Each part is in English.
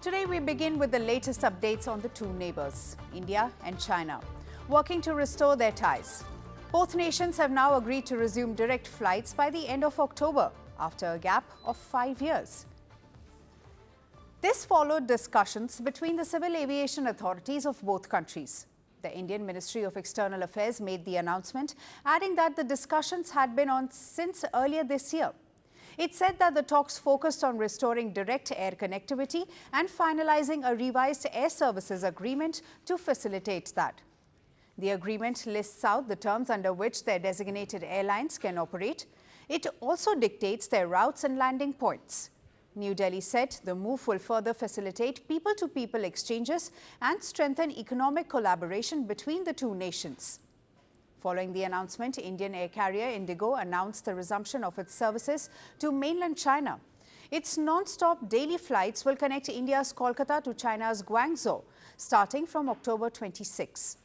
Today we begin with the latest updates on the two neighbors, India and China, working to restore their ties. Both nations have now agreed to resume direct flights by the end of October, after a gap of 5 years. This followed discussions between the civil aviation authorities of both countries. The Indian Ministry of External Affairs made the announcement, adding that the discussions had been on since earlier this year. It said that the talks focused on restoring direct air connectivity and finalising a revised air services agreement to facilitate that. The agreement lists out the terms under which their designated airlines can operate. It also dictates their routes and landing points. New Delhi said the move will further facilitate people-to-people exchanges and strengthen economic collaboration between the two nations. Following the announcement, Indian air carrier Indigo announced the resumption of its services to mainland China. Its non-stop daily flights will connect India's Kolkata to China's Guangzhou, starting from October 26.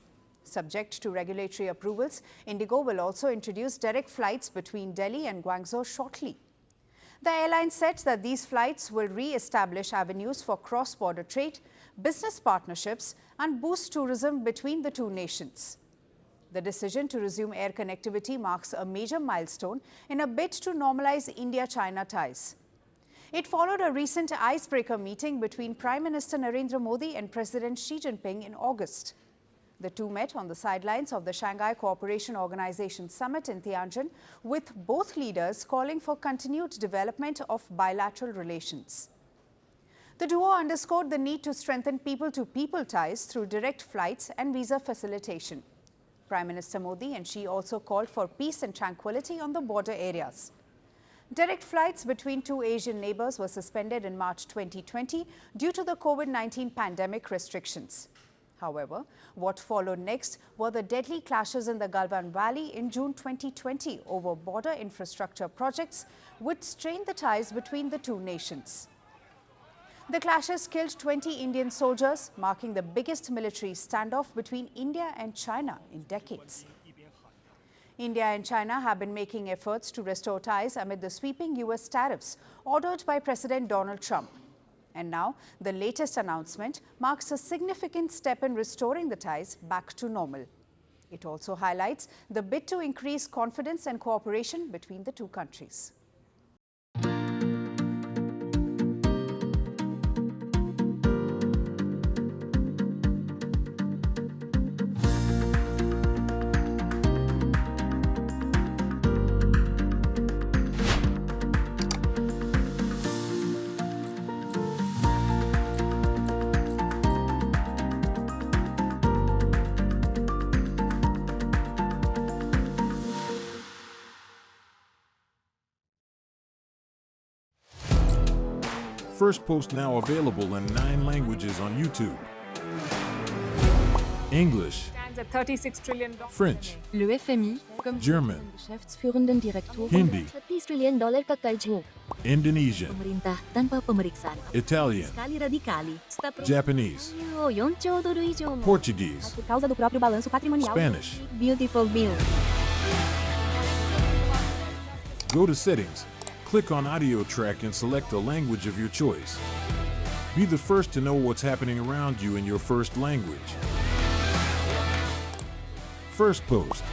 Subject to regulatory approvals, Indigo will also introduce direct flights between Delhi and Guangzhou shortly. The airline said that these flights will re-establish avenues for cross-border trade, business partnerships, and boost tourism between the two nations. The decision to resume air connectivity marks a major milestone in a bid to normalize India-China ties. It followed a recent icebreaker meeting between Prime Minister Narendra Modi and President Xi Jinping in August. The two met on the sidelines of the Shanghai Cooperation Organisation summit in Tianjin, with both leaders calling for continued development of bilateral relations. The duo underscored the need to strengthen people-to-people ties through direct flights and visa facilitation. Prime Minister Modi and Xi also called for peace and tranquility on the border areas. Direct flights between two Asian neighbors were suspended in March 2020 due to the COVID-19 pandemic restrictions. However, what followed next were the deadly clashes in the Galwan Valley in June 2020 over border infrastructure projects, which strained the ties between the two nations. The clashes killed 20 Indian soldiers, marking the biggest military standoff between India and China in decades. India and China have been making efforts to restore ties amid the sweeping US tariffs ordered by President Donald Trump. And now, the latest announcement marks a significant step in restoring the ties back to normal. It also highlights the bid to increase confidence and cooperation between the two countries. Firstpost now available in 9 languages on YouTube. English, Stands at $36 trillion. French, Le FMI, comme German, Geschäftsführenden Direktor, Hindi, $30 trillion ka kaljong. Indonesian, Pemerintah tanpa pemeriksaan. Italian, Sekali radikali. Japanese, Yon todo do idioma. Portuguese, Por causa do próprio balanço patrimonial. Spanish. Beautiful bill. Go to Settings, click on Audio Track and select a language of your choice. Be the first to know what's happening around you in your first language. Firstpost.